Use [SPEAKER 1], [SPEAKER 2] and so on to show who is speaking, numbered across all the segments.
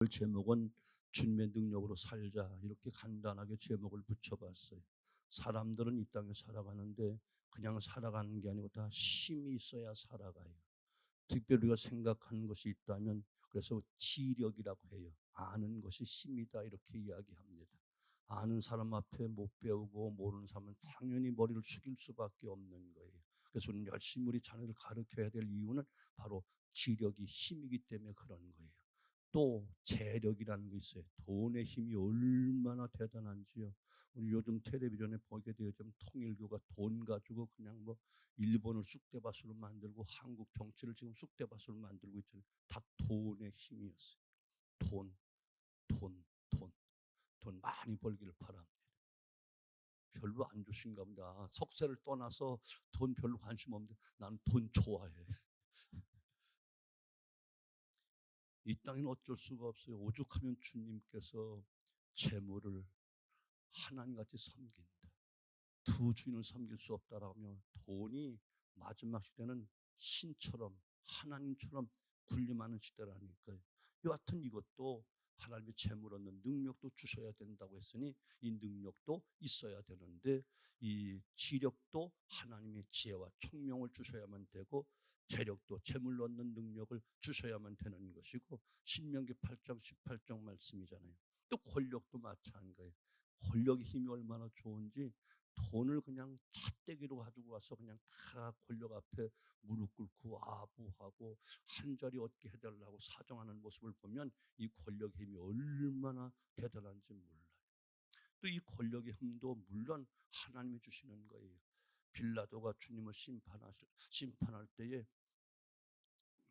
[SPEAKER 1] 제목은 주님의 능력으로 살자, 이렇게 간단하게 제목을 붙여봤어요. 사람들은 이 땅에 살아가는데 그냥 살아가는 게 아니고 다 힘이 있어야 살아가요. 특별히 우리가 생각하는 것이 있다면 그래서 지력이라고 해요. 아는 것이 힘이다, 이렇게 이야기합니다. 아는 사람 앞에 못 배우고 모르는 사람은 당연히 머리를 숙일 수밖에 없는 거예요. 그래서 우리는 열심히 우리 자녀를 가르쳐야 될 이유는 바로 지력이 힘이기 때문에 그런 거예요. 또 재력이라는 게 있어요. 돈의 힘이 얼마나 대단한지요. 우리 요즘 텔레비전에 보게 되어 좀 통일교가 돈 가지고 그냥 뭐 일본을 쑥대밭으로 만들고 한국 정치를 지금 쑥대밭으로 만들고 있잖아요. 다 돈의 힘이었어요. 돈, 돈, 돈, 돈 많이 벌기를 바랍니다. 별로 안 주신가 보다. 석세를 떠나서 돈 별로 관심 없는데 나는 돈 좋아해. 이 땅에는 어쩔 수가 없어요. 오죽하면 주님께서 재물을 하나님같이 섬긴다. 두 주인을 섬길 수 없다라면 돈이 마지막 시대는 신처럼 하나님처럼 군림하는 시대라니까요. 여하튼 이것도 하나님의 재물 얻는 능력도 주셔야 된다고 했으니 이 능력도 있어야 되는데 이 지력도 하나님의 지혜와 총명을 주셔야만 되고 재력도 재물 얻는 능력을 주셔야만 되는 것이고 신명기 8장 18장 말씀이잖아요. 또 권력도 마찬가지예요. 권력의 힘이 얼마나 좋은지 돈을 그냥 찻대기로 가지고 와서 그냥 다 권력 앞에 무릎 꿇고 아부하고 한 자리 얻게 해달라고 사정하는 모습을 보면 이 권력의 힘이 얼마나 대단한지 몰라요. 또 이 권력의 힘도 물론 하나님이 주시는 거예요. 빌라도가 주님을 심판할 때에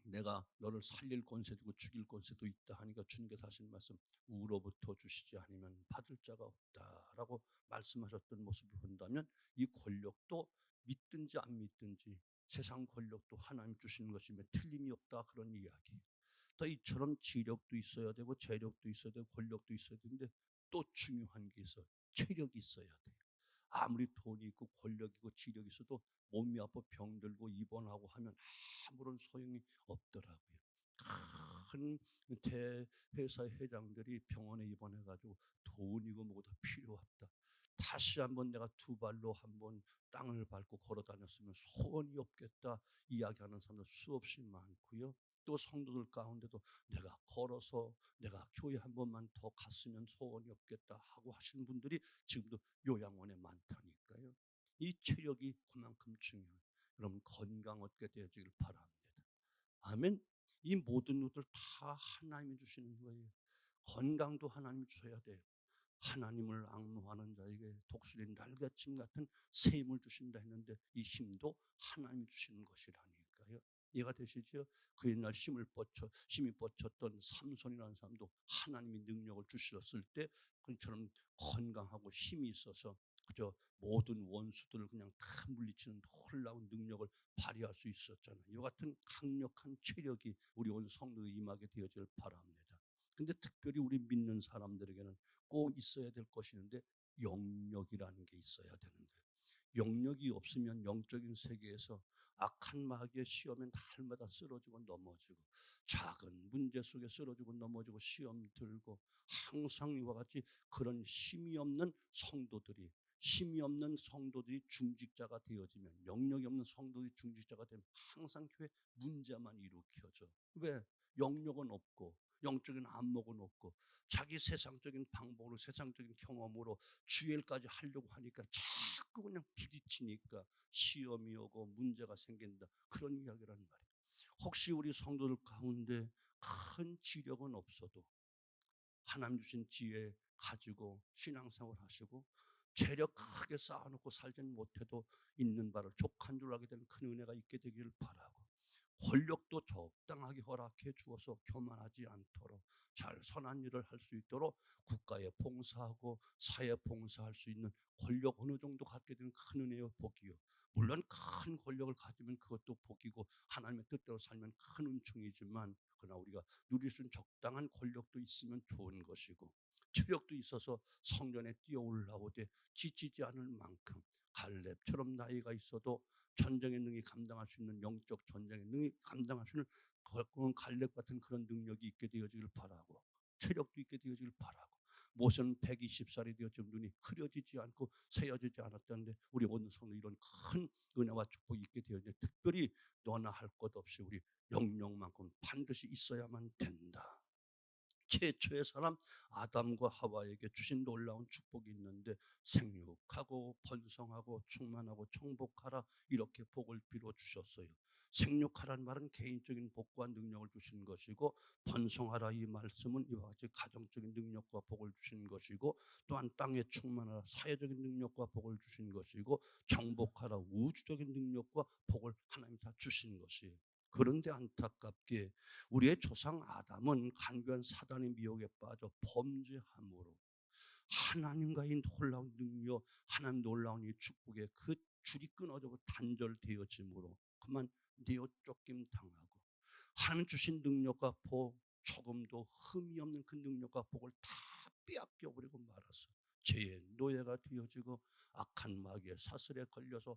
[SPEAKER 1] 내가 너를 살릴 권세도 있고 죽일 권세도 있다 하니까 주님께서 하신 말씀, 우로부터 주시지 않으면 받을 자가 없다라고 말씀하셨던 모습을 본다면 이 권력도 믿든지 안 믿든지 세상 권력도 하나님 주시는 것이면 틀림이 없다, 그런 이야기. 또 이처럼 지력도 있어야 되고 재력도 있어야 되고 권력도 있어야 되는데 또 중요한 게 있어. 체력이 있어야 돼. 아무리 돈이 있고 권력이 있고 지력이 있어도 몸이 아파 병들고 입원하고 하면 아무런 소용이 없더라고요. 큰 대회사의 회장들이 병원에 입원해가지고 돈이고 뭐고 다 필요 없다. 다시 한번 내가 두 발로 한번 땅을 밟고 걸어 다녔으면 소원이 없겠다 이야기하는 사람들 수없이 많고요. 또 성도들 가운데도 내가 걸어서 내가 교회 한 번만 더 갔으면 소원이 없겠다 하고 하시는 분들이 지금도 요양원에 많다니까요. 이 체력이 그만큼 중요해요. 여러분 건강 얻게 되어지길 바랍니다. 아멘. 이 모든 것들 다 하나님이 주시는 거예요. 건강도 하나님이 주셔야 돼요. 하나님을 앙노하는 자에게 독수리 날개침 같은 새 힘을 주신다 했는데 이 힘도 하나님이 주시는 것이라니까요. 이해가 되시죠? 그 옛날 힘이 뻗쳤던 삼손이라는 사람도 하나님이 능력을 주셨을 때 그처럼 건강하고 힘이 있어서 그저 모든 원수들을 그냥 다 물리치는 놀라운 능력을 발휘할 수 있었잖아요. 이 같은 강력한 체력이 우리 온 성도에 임하게 되어질 바랍니다. 근데 특별히 우리 믿는 사람들에게는 꼭 있어야 될 것이 있는데 영력이라는 게 있어야 되는 거예요. 영력이 없으면 영적인 세계에서 악한 마귀의 시험에 날마다 쓰러지고 넘어지고 작은 문제 속에 쓰러지고 넘어지고 시험 들고 항상 이와 같이 그런 힘이 없는 성도들이 중직자가 되어지면, 영력이 없는 성도들이 중직자가 되면 항상 교회 문제만 일으켜져. 왜? 영력은 없고 영적인 안목은 없고 자기 세상적인 방법으로 세상적인 경험으로 주일까지 하려고 하니까 자꾸 그냥 부딪히니까 시험이 오고 문제가 생긴다, 그런 이야기란 말이에요. 혹시 우리 성도들 가운데 큰 지력은 없어도 하나님 주신 지혜 가지고 신앙생활 하시고 재력 크게 쌓아놓고 살지는 못해도 있는 바를 족한 줄 알게 되는 큰 은혜가 있게 되기를 바라고, 권력도 적당하게 허락해 주어서 교만하지 않도록 잘 선한 일을 할 수 있도록 국가에 봉사하고 사회에 봉사할 수 있는 권력 어느 정도 갖게 되는 큰 은혜요 복이요. 물론 큰 권력을 가지면 그것도 복이고 하나님의 뜻대로 살면 큰 은총이지만, 그러나 우리가 누릴 수 있는 적당한 권력도 있으면 좋은 것이고 체력도 있어서 성전에 뛰어 올라오되 지치지 않을 만큼 갈렙처럼 나이가 있어도 전쟁의 능이 감당할 수 있는, 영적 전쟁의 능이 감당할 수 있는 갈렙 같은 그런 능력이 있게 되어지길 바라고, 체력도 있게 되어지길 바라고, 모세는 120살이 되었지만 눈이 흐려지지 않고 새어지지 않았다는데 우리 모든 성도 이런 큰 은혜와 축복이 있게 되어지니 특별히 너나 할 것 없이 우리 영역만큼 반드시 있어야만 된다. 최초의 사람 아담과 하와에게 주신 놀라운 축복이 있는데 생육하고 번성하고 충만하고 정복하라 이렇게 복을 빌어 주셨어요. 생육하라는 말은 개인적인 복과 능력을 주신 것이고, 번성하라 이 말씀은 이와 같이 가정적인 능력과 복을 주신 것이고, 또한 땅에 충만하라 사회적인 능력과 복을 주신 것이고, 정복하라 우주적인 능력과 복을 하나님 다 주신 것이에요. 그런데 안타깝게 우리의 조상 아담은 간교한 사단의 미혹에 빠져 범죄함으로 하나님과의 놀라운 능력, 하나님 놀라운 이 축복에 그 줄이 끊어지고 단절되어짐으로 그만 내어 쫓김 당하고, 하나님 주신 능력과 복, 조금도 흠이 없는 그 능력과 복을 다 빼앗겨 버리고 말아서 죄의 노예가 되어지고 악한 마귀의 사슬에 걸려서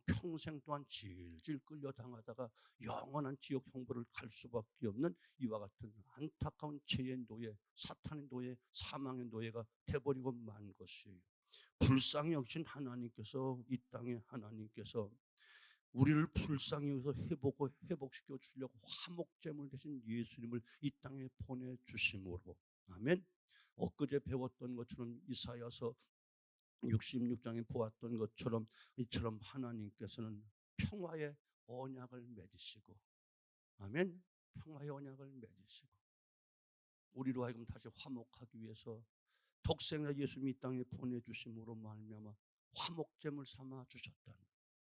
[SPEAKER 1] 평생 동안 질질 끌려당하다가 영원한 지옥 형벌을 갈 수밖에 없는 이와 같은 안타까운 죄의 노예, 사탄의 노예, 사망의 노예가 돼버리고 만 것이에요. 불쌍히 여기신 하나님께서, 이 땅에 하나님께서 우리를 불쌍히 여기서 회복시켜 주려고 화목제물 대신 예수님을 이 땅에 보내주심으로, 아멘. 엊그제 배웠던 것처럼 이사야서 66장에 보았던 것처럼 이처럼 하나님께서는 평화의 언약을 맺으시고, 아멘. 평화의 언약을 맺으시고 우리로 하여금 다시 화목하기 위해서 독생자 예수님이 이 땅에 보내주심으로 말미암아 화목제물 삼아 주셨다는,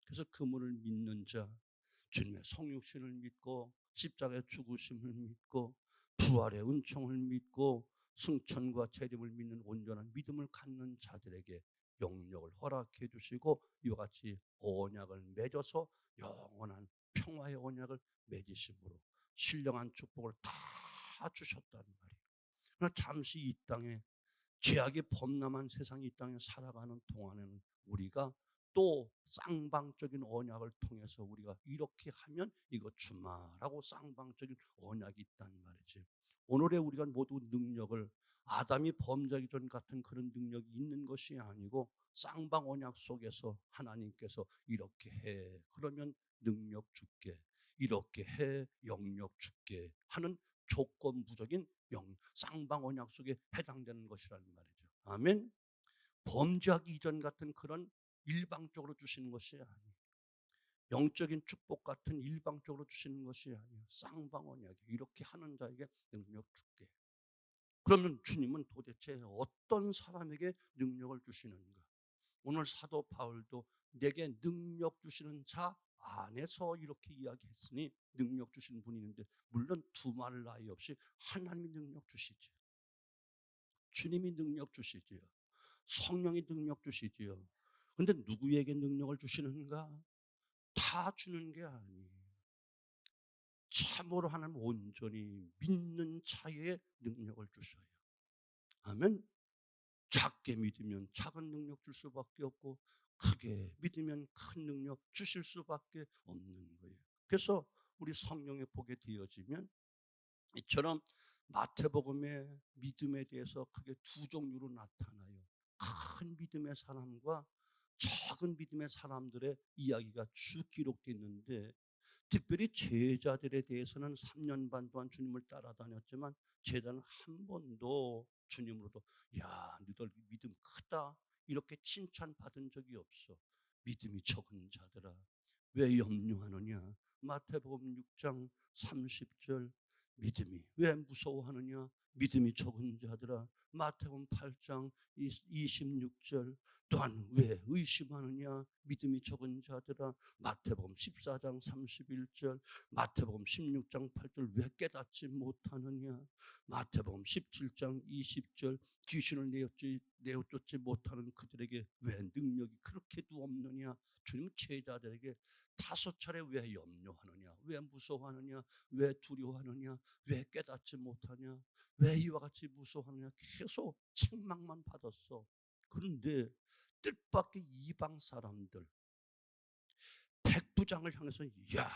[SPEAKER 1] 그래서 그분을 믿는 자, 주님의 성육신을 믿고 십자가의 죽으심을 믿고 부활의 은총을 믿고 승천과 재림을 믿는 온전한 믿음을 갖는 자들에게 영역을 허락해 주시고 이와 같이 언약을 맺어서 영원한 평화의 언약을 맺으심으로 신령한 축복을 다 주셨다는 말이에요. 그러나 잠시 이 땅에 죄악이 범람한 세상 이 땅에 살아가는 동안에는 우리가 또 쌍방적인 언약을 통해서 우리가 이렇게 하면 이거 주마라고 쌍방적인 언약이 있단 말이지. 오늘의 우리가 모두 능력을 아담이 범죄하기 전 같은 그런 능력이 있는 것이 아니고 쌍방 언약 속에서 하나님께서 이렇게 해 그러면 능력 줄게, 이렇게 해 영역 줄게 하는 조건부적인 쌍방 언약 속에 해당되는 것이라는 말이죠. 아멘. 범죄하기 이전 같은 그런 일방적으로 주시는 것이 아니에요. 영적인 축복 같은 일방적으로 주시는 것이 아니에요. 쌍방 언약이 이렇게 하는 자에게 능력 줄게. 그러면 주님은 도대체 어떤 사람에게 능력을 주시는가? 오늘 사도 바울도 내게 능력 주시는 자 안에서 이렇게 이야기했으니 능력 주시는 분이 있는데, 물론 두말 나위 없이 하나님이 능력 주시지, 주님이 능력 주시지요, 성령이 능력 주시지요. 그런데 누구에게 능력을 주시는가? 다 주는 게 아니에요. 참으로 하나님 온전히 믿는 자에 능력을 주셔요. 아멘. 작게 믿으면 작은 능력 줄 수밖에 없고 크게 믿으면 큰 능력 주실 수밖에 없는 거예요. 그래서 우리 성령에 보게 되어지면 이처럼 마태복음의 믿음에 대해서 크게 두 종류로 나타나요. 큰 믿음의 사람과 작은 믿음의 사람들의 이야기가 쭉 기록되어 있는데, 특별히 제자들에 대해서는 3년 반 동안 주님을 따라다녔지만 제자는 한 번도 주님으로도 야 너희들 믿음 크다 이렇게 칭찬받은 적이 없어. 믿음이 적은 자들아 왜 염려하느냐. 마태복음 6장 30절 믿음이 왜 무서워하느냐. 믿음이 적은 자들아. 마태복음 8장 26절 또한 왜 의심하느냐. 믿음이 적은 자들아. 마태복음 14장 31절, 마태복음 16장 8절 왜 깨닫지 못하느냐. 마태복음 17장 20절 귀신을 내어쫓지 못하는 그들에게 왜 능력이 그렇게도 없느냐. 주님은 제자들에게 5차례 왜 염려하느냐, 왜 무서워하느냐, 왜 두려워하느냐, 왜 깨닫지 못하냐, 왜 이와 같이 무서워하느냐 계속 책망만 받았어. 그런데 뜻밖의 이방 사람들 백부장을 향해서 야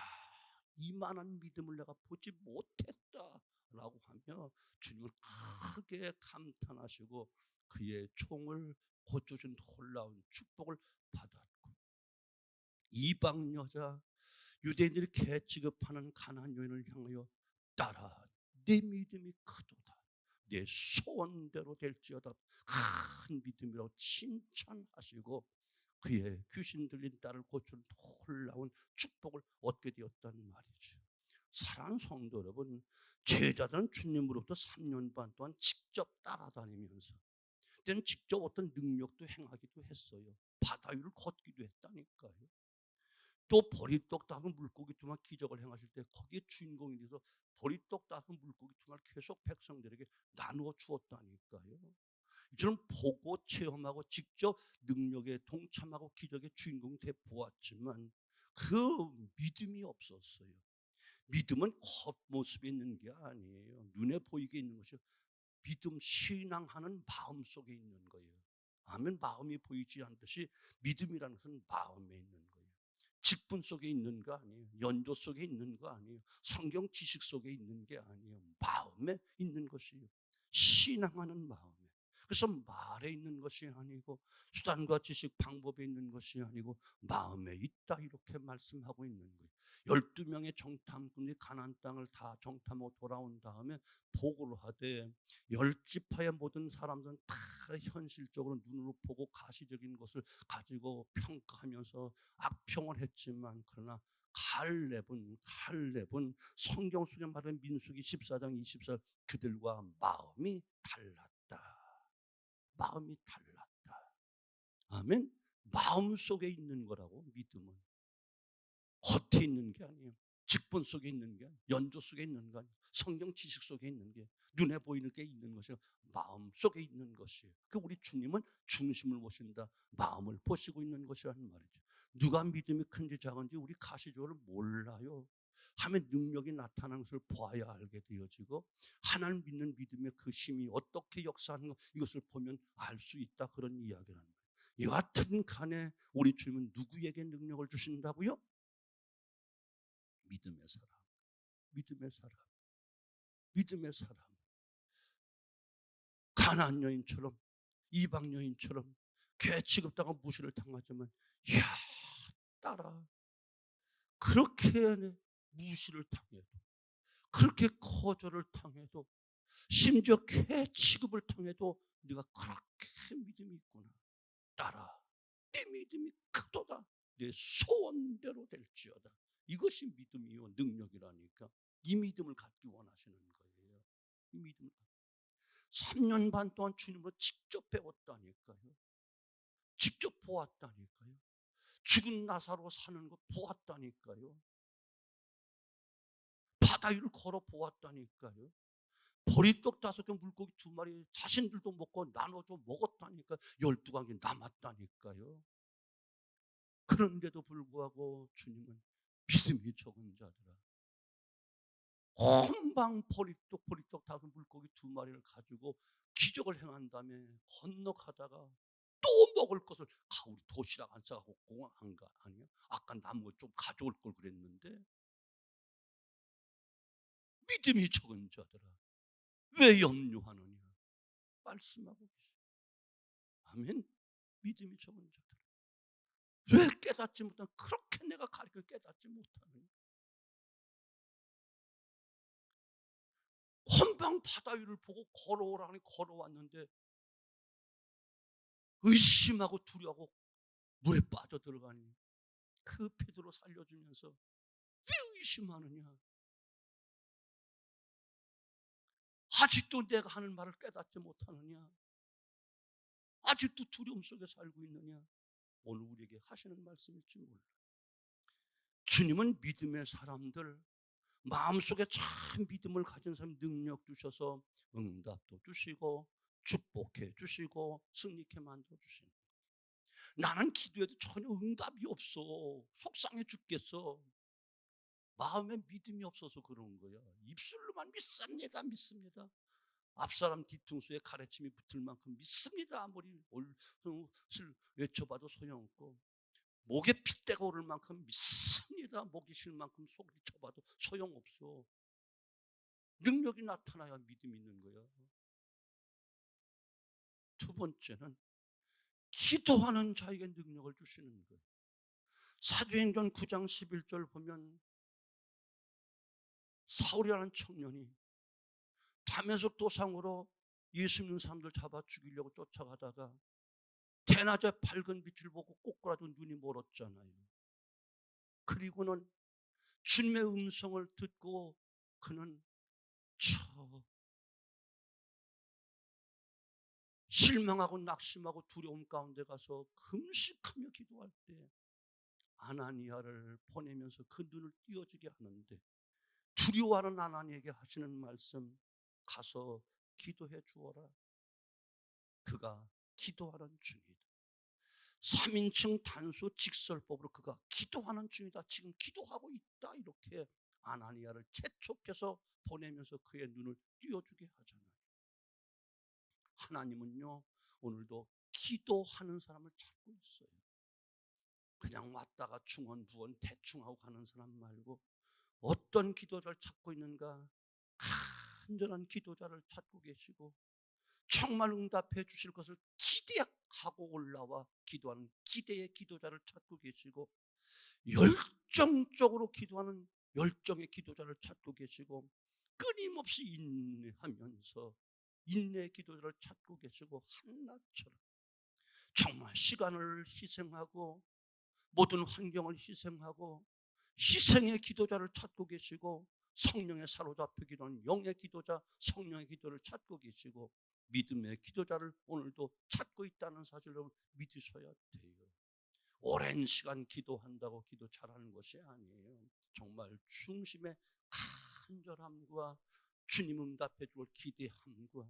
[SPEAKER 1] 이만한 믿음을 내가 보지 못했다. 라고 하며 주님을 크게 감탄하시고 그의 총을 고쳐준 놀라운 축복을 받았고, 이방 여자 유대인들이 개 취급하는 가나안 여인을 향하여 따라 내 믿음이 크도다, 내 소원대로 될지어다 큰 믿음이라고 칭찬하시고 그의 귀신 들린 딸을 고친 놀라운 축복을 얻게 되었단 말이죠. 사랑하는 성도 여러분, 제자들은 주님으로부터 3년 반 동안 직접 따라다니면서 때는 직접 어떤 능력도 행하기도 했어요. 바다 위를 걷기도 했다니까요. 또 보리떡 닦은 물고기 두 마리 기적을 행하실 때 거기에 주인공이 돼서 보리떡 닦은 물고기 두 마리 계속 백성들에게 나누어 주었다니까요. 저는 보고 체험하고 직접 능력에 동참하고 기적의 주인공이 돼 보았지만 그 믿음이 없었어요. 믿음은 겉모습에 있는 게 아니에요. 눈에 보이게 있는 것이요. 믿음, 신앙하는 마음 속에 있는 거예요. 아멘. 마음이 보이지 않듯이 믿음이라는 것은 마음에 있는 거예요. 직분 속에 있는 거 아니에요. 연조 속에 있는 거 아니에요. 성경 지식 속에 있는 게 아니에요. 마음에 있는 것이에요. 신앙하는 마음에. 그래서 말에 있는 것이 아니고 수단과 지식 방법에 있는 것이 아니고 마음에 있다, 이렇게 말씀하고 있는 거예요. 12명의 정탐꾼이 가나안 땅을 다 정탐하고 돌아온 다음에 보고를 하되 10지파의 모든 사람들은 다 현실적으로 눈으로 보고 가시적인 것을 가지고 평가하면서 악평을 했지만, 그러나 칼렙은 성경 속에 말하는 민수기 14장 24절 그들과 마음이 달랐다. 마음이 달랐다. 아멘. 마음 속에 있는 거라고. 믿음은 겉에 있는 게 아니에요. 직분 속에 있는 게 아니에요. 연조 속에 있는 게 아니에요. 성경 지식 속에 있는 게, 눈에 보이는 게 있는 것이요. 마음 속에 있는 것이에요. 그 우리 주님은 중심을 보신다. 마음을 보시고 있는 것이라는 말이죠. 누가 믿음이 큰지 작은지 우리 가시적으로 몰라요. 하면 능력이 나타나는 것을 보아야 알게 되어지고, 하나님 믿는 믿음의 그 힘이 어떻게 역사하는 것, 이것을 보면 알 수 있다, 그런 이야기라는 거예요. 여하튼 간에 우리 주님은 누구에게 능력을 주신다고요? 믿음의 사람, 믿음의 사람, 믿음의 사람. 가나안 여인처럼, 이방 여인처럼 개 취급당하고 무시를 당하지만, 이야, 딸아, 그렇게 무시를 당해도, 그렇게 거절을 당해도, 심지어 개 취급을 당해도 네가 그렇게 믿음이 있구나. 딸아, 내 믿음이 크도다. 내 소원대로 될지어다. 이것이 믿음이요, 능력이라니까. 이 믿음을 갖기 원하시는 거예요. 이 믿음을. 3년 반 동안 주님으로 직접 배웠다니까요. 직접 보았다니까요. 죽은 나사로 사는 거 보았다니까요. 바다 위를 걸어 보았다니까요. 보리떡 5개, 물고기 2마리 자신들도 먹고 나눠줘 먹었다니까요. 12강이 남았다니까요. 그런데도 불구하고 주님은 믿음이 적은 자들아, 금방 보리떡 5 물고기 2마리를 가지고 기적을 행한 다음에 건너가다가 또 먹을 것을, 우리 도시락 안 싸고 공항 안 가? 아니야? 아까 남은 거 좀 가져올 걸 그랬는데. 믿음이 적은 자들아, 왜 염려하느냐? 말씀하고 계세요. 아멘. 믿음이 적은 자들아, 왜 깨닫지 못한, 그렇게 내가 가르쳐 깨닫지 못하느냐? 헌방 바다 위를 보고 걸어오라니 걸어왔는데 의심하고 두려워하고 물에 빠져들어가니 그 베드로 살려주면서 왜 의심하느냐? 아직도 내가 하는 말을 깨닫지 못하느냐? 아직도 두려움 속에 살고 있느냐? 오늘 우리에게 하시는 말씀일지 몰라요. 주님은 믿음의 사람들, 마음속에 참 믿음을 가진 사람 능력 주셔서 응답도 주시고 축복해 주시고 승리케 만들어 주시는 거예요. 나는 기도해도 전혀 응답이 없어. 속상해 죽겠어. 마음에 믿음이 없어서 그런 거야. 입술로만 믿습니다, 믿습니다. 앞사람 뒤통수에 가래침이 붙을 만큼 믿습니다. 아무리 옳을 외쳐봐도 소용없고, 목에 핏대가 오를 만큼 믿습니다. 목이 쉴 만큼 소리 쳐봐도 소용없어. 능력이 나타나야 믿음이 있는 거예요. 두 번째는 기도하는 자에게 능력을 주시는 거예요. 사도행전 9장 11절 보면 사울이라는 청년이 다메섹 도상으로 예수 믿는 사람들 잡아 죽이려고 쫓아가다가 대낮에 밝은 빛을 보고 꼬꾸라도 눈이 멀었잖아요. 그리고는 주님의 음성을 듣고 그는 실망하고 낙심하고 두려움 가운데 가서 금식하며 기도할 때 아나니아를 보내면서 그 눈을 띄어주게 하는데, 두려워하는 아나니에게 하시는 말씀, 가서 기도해 주어라. 그가 기도하는 중이다. 3인칭 단수 직설법으로 그가 기도하는 중이다. 지금 기도하고 있다. 이렇게 아나니아를 재촉해서 보내면서 그의 눈을 띄어주게 하잖아요. 하나님은요, 오늘도 기도하는 사람을 찾고 있어요. 그냥 왔다가 중언부언 대충 하고 가는 사람 말고 어떤 기도자를 찾고 있는가? 간절한 기도자를 찾고 계시고 정말 응답해 주실 것을 기대하고 올라와 기도하는 기대의 기도자를 찾고 계시고, 열정적으로 기도하는 열정의 기도자를 찾고 계시고, 끊임없이 인내하면서 인내의 기도자를 찾고 계시고, 한나처럼 정말 시간을 희생하고 모든 환경을 희생하고 희생의 기도자를 찾고 계시고, 성령에 사로잡혀 기도하는 영의 기도자, 성령의 기도를 찾고 계시고, 믿음의 기도자를 오늘도 찾고 있다는 사실을 믿으셔야 돼요. 오랜 시간 기도한다고 기도 잘하는 것이 아니에요. 정말 중심의 간절함과 주님 응답해 줄 기대함과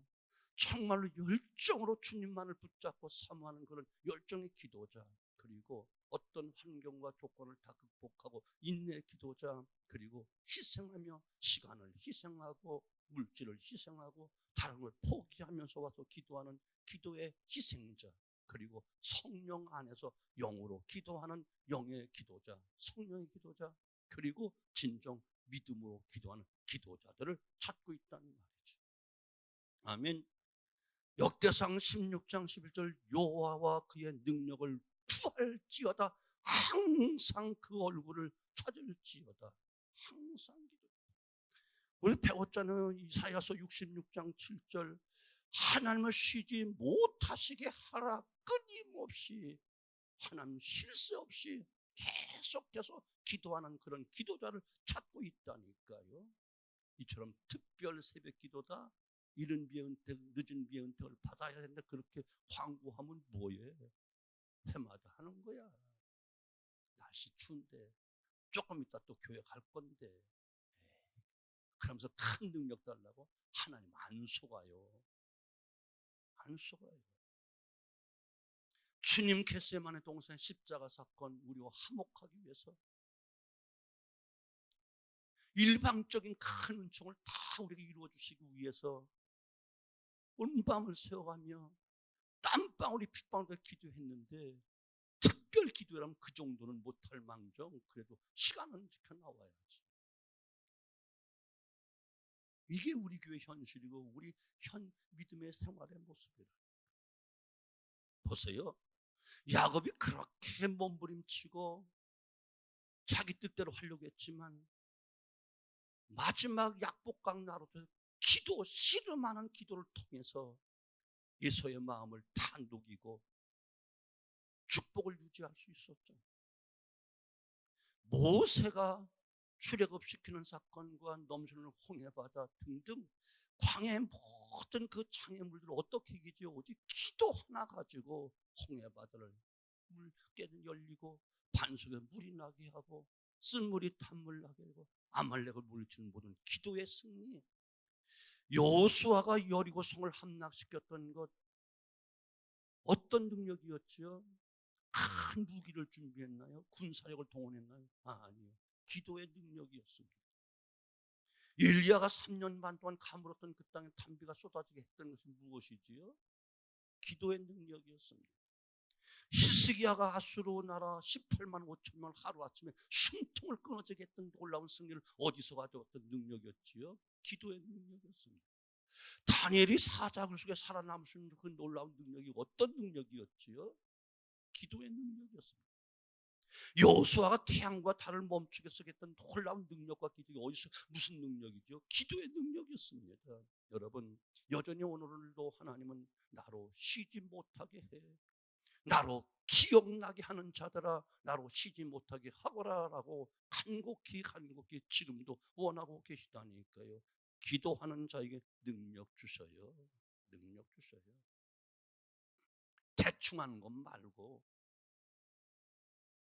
[SPEAKER 1] 정말로 열정으로 주님만을 붙잡고 사모하는 그런 열정의 기도자, 그리고 어떤 환경과 조건을 다 극복하고 인내의 기도자, 그리고 희생하며 시간을 희생하고 물질을 희생하고 다른 걸 포기하면서 와서 기도하는 기도의 희생자, 그리고 성령 안에서 영으로 기도하는 영의 기도자, 성령의 기도자, 그리고 진정 믿음으로 기도하는 기도자들을 찾고 있다는 말이죠. 아멘. 역대상 16장 11절, 여호와와 그의 능력을 구할지어다. 항상 그 얼굴을 찾을지어다. 항상 기도. 우리 배웠잖아요. 이사야서 66장 7절, 하나님을 쉬지 못하시게 하라. 끊임없이 하나님 쉴 새 없이 계속해서 기도하는 그런 기도자를 찾고 있다니까요. 이처럼 특별 새벽 기도다, 이른 비의 은택, 늦은 비의 은택을 받아야 되는데 그렇게 광고하면 뭐해? 해마다 하는 거야. 날씨 추운데 조금 이따 또 교회 갈 건데, 그러면서 큰 능력 달라고 하나님 안 속아요. 안 속아요. 주님 겟세마네 동산 십자가 사건 우리와 화목하기 위해서 일방적인 큰 은총을 다 우리에게 이루어 주시기 위해서 온 밤을 새워가며 땀방울이 핏방울을 기도했는데, 특별 기도라면 그 정도는 못할 망정 그래도 시간은 지켜 나와야지. 이게 우리 교회 현실이고 우리 믿음의 생활의 모습이라. 보세요. 야곱이 그렇게 몸부림치고 자기 뜻대로 하려고 했지만 마지막 약복강 나루터 기도, 씨름하는 기도를 통해서 에서의 마음을 다 녹이고 축복을 유지할 수 있었죠. 모세가 출애굽시키는 사건과 넘치는 홍해바다 등등 광야의 모든 그 장애물들을 어떻게 이기지? 오직 기도 하나 가지고 홍해바다를 물개를 열리고 반석에 물이 나게 하고 쓴물이 단물 나게 하고 아말렉을 물리치는 모든 기도의 승리. 여호수아가 여리고성을 함락시켰던 것 어떤 능력이었죠? 큰 무기를 준비했나요? 군사력을 동원했나요? 아니요. 기도의 능력이었습니다. 엘리야가 3년 반 동안 가물었던 그 땅에 단비가 쏟아지게 했던 것은 무엇이지요? 기도의 능력이었습니다. 히스기야가 아수르 나라 18만 5천 명을 하루아침에 숨통을 끊어지게 했던 놀라운 승리를 어디서 가져왔던 능력이었지요? 기도의 능력이었습니다. 다니엘이 사자굴 속에 살아남을 수 있는 그 놀라운 능력이 어떤 능력이었지요? 기도의 능력이었습니다. 여호수아가 태양과 달을 멈추게 쓰겠다는 놀라운 능력과 기도가 어디서 무슨 능력이죠? 기도의 능력이었습니다. 여러분, 여전히 오늘도 하나님은 나로 쉬지 못하게 해, 나로 기억나게 하는 자들아 나로 쉬지 못하게 하거라라고 간곡히 지금도 원하고 계시다니까요. 기도하는 자에게 능력 주셔요. 능력 주셔요. 대충 하는 것 말고,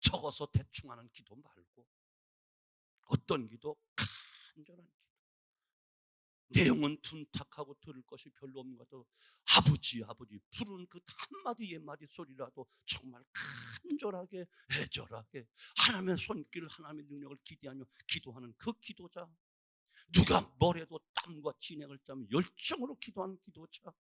[SPEAKER 1] 적어서 대충 하는 기도 말고, 어떤 기도? 간절한 기도. 내용은 둔탁하고 들을 것이 별로 없는 것 같아도 아버지 부르는 그 한마디 옛마디 소리라도 정말 간절하게 애절하게 하나님의 손길 하나님의 능력을 기대하며 기도하는 그 기도자, 누가 뭐래도 땀과 진액을 짜며 열정으로 기도하는 기도자,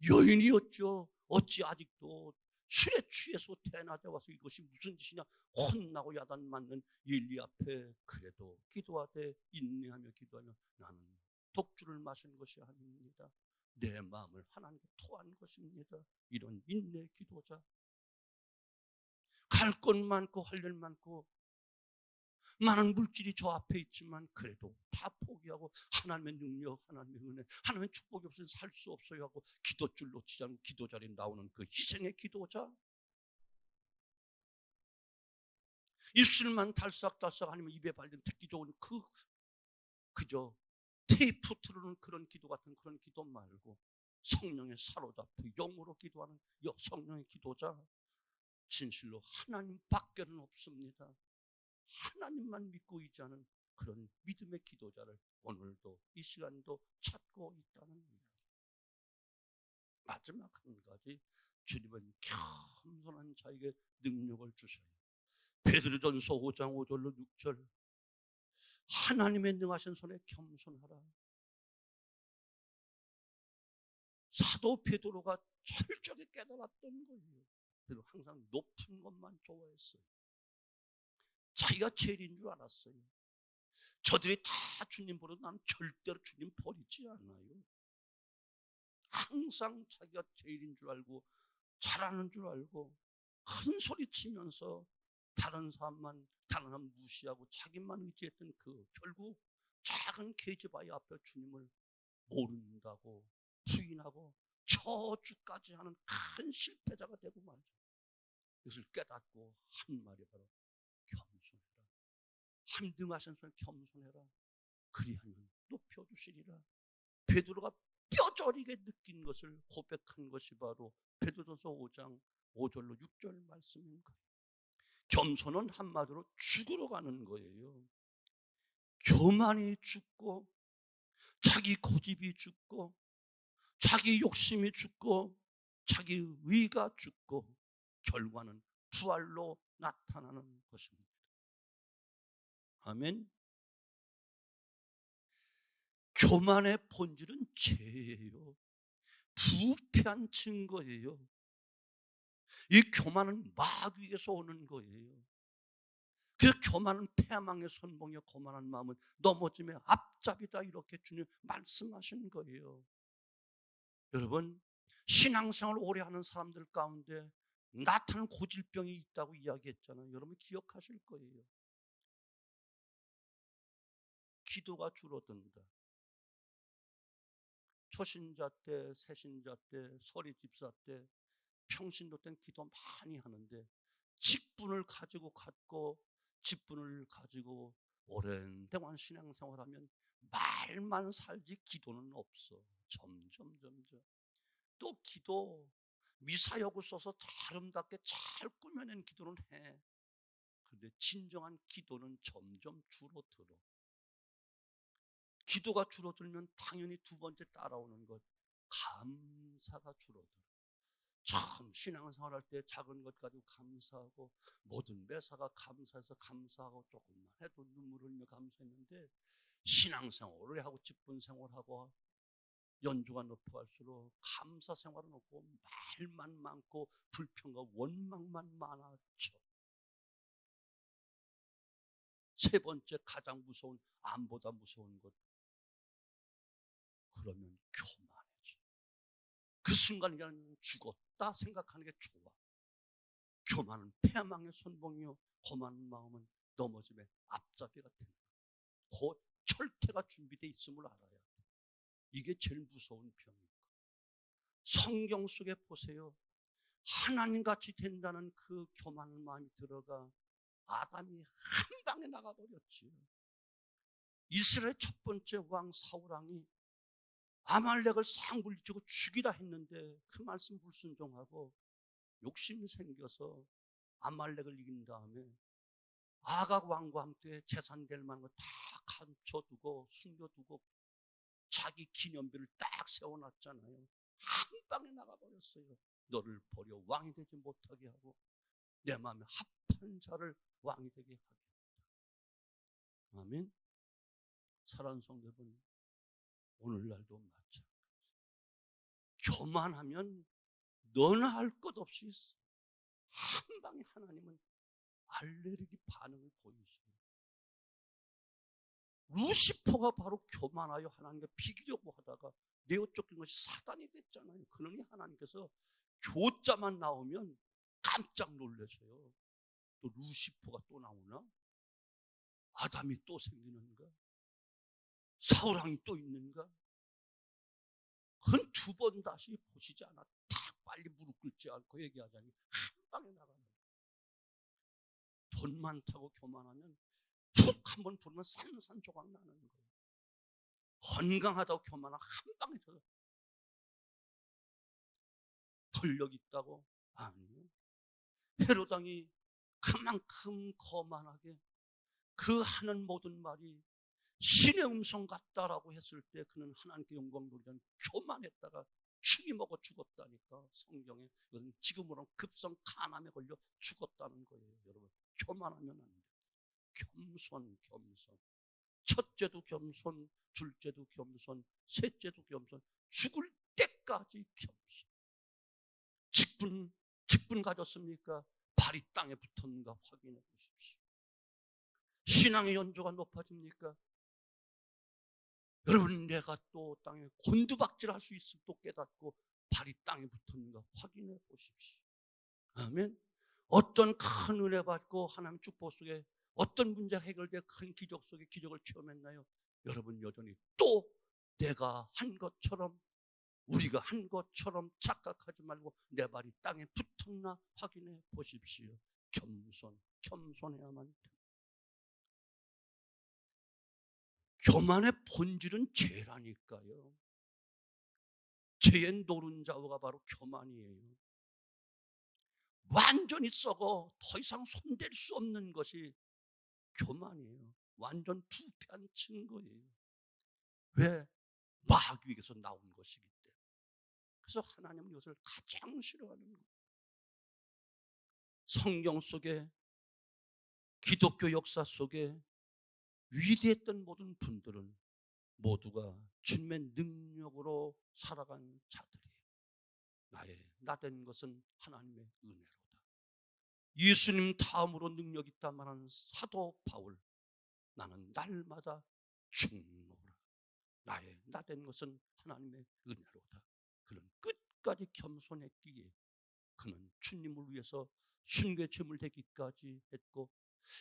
[SPEAKER 1] 여인이었죠. 어찌 아직도 술에 취해서 대낮에 와서 이것이 무슨 짓이냐 혼나고 야단 맞는 엘리 앞에 그래도 기도하되 인내하며 기도하며 나는 독주를 마신 것이 아닙니다. 내 마음을 하나님께 토한 것입니다. 이런 인내 기도자, 갈 것 많고 할 일 많고 많은 물질이 저 앞에 있지만 그래도 다 포기하고 하나님의 능력, 하나님의 은혜, 하나님의 축복이 없으면 살 수 없어요 하고 기도줄 놓치지 않고 기도 자리에 나오는 그 희생의 기도자, 입술만 달싹달싹 아니면 입에 발린 듣기 좋은 그저 테이프 틀어놓은 그런 기도 같은 그런 기도 말고 성령에 사로잡혀 영으로 기도하는 성령의 기도자, 진실로 하나님 밖에는 없습니다. 하나님만 믿고 의지하는 그런 믿음의 기도자를 오늘도 이 시간도 찾고 있다는 이야기. 마지막 한 가지, 주님은 겸손한 자에게 능력을 주셔요. 베드로전서 5장 5절로 6절, 하나님의 능하신 손에 겸손하라. 사도 베드로가 철저하게 깨달았던 거예요. 그리고 항상 높은 것만 좋아했어요. 자기가 제일인 줄 알았어요. 저들이 다 주님 버려도 나는 절대로 주님 버리지 않아요. 항상 자기가 제일인 줄 알고 잘하는 줄 알고 큰 소리 치면서 다른 사람 무시하고 자기만 의지했던 결국 작은 계집아이 앞에 주님을 모른다고 부인하고 저주까지 하는 큰 실패자가 되고 말죠. 이것을 깨닫고 한 말이 바로 겸손해라. 함등하신 손에 겸손해라. 그리하면 높여주시리라. 베드로가 뼈저리게 느낀 것을 고백한 것이 바로 베드로전서 5장 5절로 6절 말씀인 거예요. 겸손은 한마디로 죽으러 가는 거예요. 교만이 죽고 자기 고집이 죽고 자기 욕심이 죽고 자기 의가 죽고 결과는 부활로 나타나는 것입니다. 아멘. 교만의 본질은 죄예요. 부패한 증거예요. 이 교만은 마귀에서 오는 거예요. 그 교만은 패망의 선봉이요 거만한 마음은 넘어짐의 앞잡이다, 이렇게 주님 말씀하신 거예요. 여러분, 신앙생활 오래 하는 사람들 가운데 나타나는 고질병이 있다고 이야기했잖아요. 여러분 기억하실 거예요. 기도가 줄어든다. 초신자 때, 새신자 때, 서리 집사 때, 평신도 때는 기도 많이 하는데 직분을 가지고 갖고 직분을 가지고 오랜 동안 신앙생활하면 말만 살지 기도는 없어. 점점 또 기도 미사역을 써서 아름답게 잘 꾸며낸 기도는 해. 그런데 진정한 기도는 점점 줄어들어. 기도가 줄어들면 당연히 두 번째 따라오는 것, 감사가 줄어들어. 처음 신앙생활할 때 작은 것 가지고 감사하고 모든 매사가 감사해서 감사하고 조금만 해도 눈물 흘리며 감사했는데 신앙생활 오래 하고 직분생활하고 연주가 높아갈수록 감사생활은 없고 말만 많고 불평과 원망만 많아져. 세 번째 가장 무서운 암보다 무서운 것. 그러면 교만해져. 그 순간 그냥 죽었다 생각하는 게 좋아. 교만은 패망의 선봉이요, 거만한 마음은 넘어짐의 앞잡이가 되는 거야. 곧 철퇴가 준비되어 있음을 알아야 돼. 이게 제일 무서운 병이니까. 성경 속에 보세요. 하나님같이 된다는 그 교만한 마음이 들어가 아담이 한 방에 나가버렸지. 이스라엘 첫 번째 왕 사울왕이 아말렉을 싹 물리치고 죽이라 했는데 그 말씀 불순종하고 욕심이 생겨서 아말렉을 이긴 다음에 아각 왕과 함께 재산 될 만한 거 다 감춰두고 숨겨두고 자기 기념비를 딱 세워놨잖아요. 한 방에 나가버렸어요. 너를 버려 왕이 되지 못하게 하고 내 마음에 합한 자를 왕이 되게 하겠다. 아멘. 사랑하는 성도 여러분, 오늘날도 마찬가지. 교만하면 너나 할 것 없이 한 방에 하나님은 알레르기 반응을 보이시는. 루시퍼가 바로 교만하여 하나님과 비기려고 하다가 내어 쫓긴 것이 사단이 됐잖아요. 그러니 하나님께서 교자만 나오면 깜짝 놀라셔요. 또 루시퍼가 또 나오나? 아담이 또 생기는가? 사울왕이 또 있는가? 그건 두 번 다시 보시지 않아. 딱 빨리 무릎 꿇지 않고 얘기하자니 한 방에 나가는 거예요. 돈 많다고 교만하면 푹 한번 부르면 산산조각 나는 거예요. 건강하다고 교만하면 한 방에 져서. 권력 있다고? 아니요. 헤로당이 그만큼 거만하게 그 하는 모든 말이 신의 음성 같다라고 했을 때 그는 하나님께 영광 돌리는 교만했다가 죽이 먹어 죽었다니까. 성경에 이건 지금으로는 급성 간암에 걸려 죽었다는 거예요. 여러분, 교만하면 안 돼요. 겸손. 첫째도 겸손, 둘째도 겸손, 셋째도 겸손, 죽을 때까지 겸손. 직분 가졌습니까? 발이 땅에 붙었는가 확인해 보십시오. 신앙의 연조가 높아집니까? 여러분, 내가 또 땅에 곤두박질 할 수 있으면 또 깨닫고 발이 땅에 붙었는가 확인해 보십시오. 아멘. 어떤 큰 은혜 받고 하나님 축복 속에 어떤 문제가 해결돼 큰 기적 속에 기적을 체험했나요? 여러분, 여전히 또 내가 한 것처럼, 우리가 한 것처럼 착각하지 말고 내 발이 땅에 붙었나 확인해 보십시오. 겸손해야만 됩니다. 교만의 본질은 죄라니까요. 죄의 노른자가 바로 교만이에요. 완전히 썩어 더 이상 손댈 수 없는 것이 교만이에요. 완전 부패한 증거예요. 왜? 마귀에게서 나온 것이기 때문에. 그래서 하나님은 이것을 가장 싫어하는 거예요. 성경 속에, 기독교 역사 속에 위대했던 모든 분들은 모두가 주님의 능력으로 살아간 자들이에요. 나의 나된 것은 하나님의 은혜로다. 예수님 다음으로 능력 있다 말하는 사도 바울, 나는 날마다 죽노라. 나의 나된 것은 하나님의 은혜로다. 그는 끝까지 겸손했기에 그는 주님을 위해서 순교의 제물 되기까지 했고,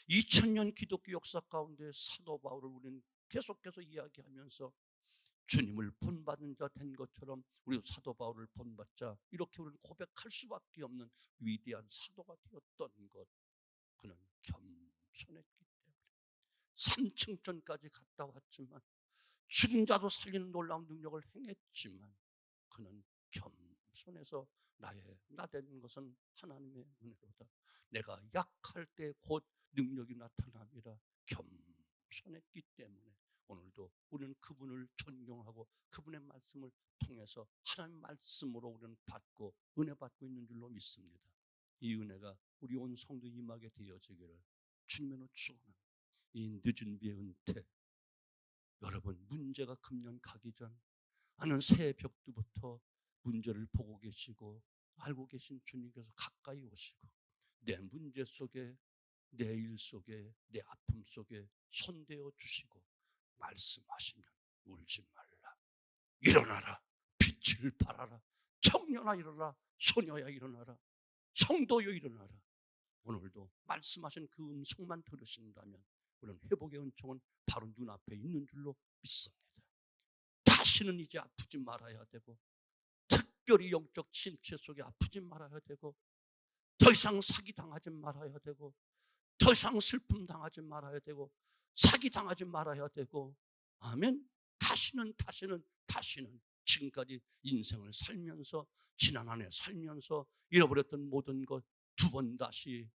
[SPEAKER 1] 2000년 기독교 역사 가운데 사도 바울을 우리는 계속해서 이야기하면서 주님을 본받은 자 된 것처럼 우리도 사도 바울을 본받자, 이렇게 우리는 고백할 수밖에 없는 위대한 사도가 되었던 것. 그는 겸손했기 때문에 3층전까지 갔다 왔지만, 죽은 자도 살리는 놀라운 능력을 행했지만 그는 겸손해서 나의 나된 것은 하나님의 은혜로다. 내가 약할 때 곧 능력이 나타남이라 겸손했기 때문에 오늘도 우리는 그분을 존경하고 그분의 말씀을 통해서 하나님의 말씀으로 우리는 받고 은혜 받고 있는 줄로 믿습니다. 이 은혜가 우리 온 성도 임하게 되어지기를 주님으로 축원합니다. 이 늦은 비의 은퇴, 여러분, 문제가 금년 가기 전 하는 새벽부터 문제를 보고 계시고 알고 계신 주님께서 가까이 오시고 내 문제 속에 내 일 속에, 내 아픔 속에 손대어 주시고 말씀하시면 울지 말라. 일어나라. 빛을 발하라. 청년아 일어나라. 소녀야 일어나라. 성도여 일어나라. 오늘도 말씀하신 그 음성만 들으신다면 우리는 회복의 은총은 바로 눈앞에 있는 줄로 믿습니다. 다시는 이제 아프지 말아야 되고, 특별히 영적 침체 속에 아프지 말아야 되고, 더 이상 사기당하지 말아야 되고, 더 이상 슬픔 당하지 말아야 되고, 사기당하지 말아야 되고, 아멘. 다시는 지금까지 인생을 살면서, 지난 한 해 살면서 잃어버렸던 모든 것 두 번 다시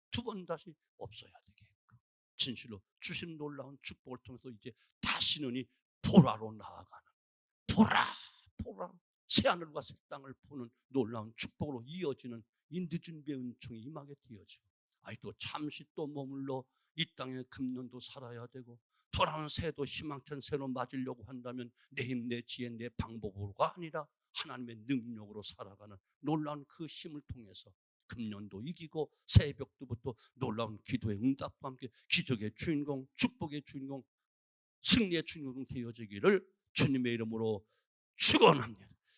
[SPEAKER 1] 없어야 되겠고, 진실로 주신 놀라운 축복을 통해서 이제 다시는 이 보라로 나아가는, 보라 새하늘과 새 땅을 보는 놀라운 축복으로 이어지는 이 늦은 배 은총이 임하게 되어지고, 또 잠시 또 머물러 이 땅에 금년도 살아야 되고, 돌아오는 새해도 희망찬 새로 맞으려고 한다면 내 힘, 내 지혜, 내 방법으로가 아니라 하나님의 능력으로 살아가는 놀라운 그 힘을 통해서 금년도 이기고 새벽도부터 놀라운 기도의 응답과 함께 기적의 주인공, 축복의 주인공, 승리의 주인공 되어지기를 주님의 이름으로 축원합니다.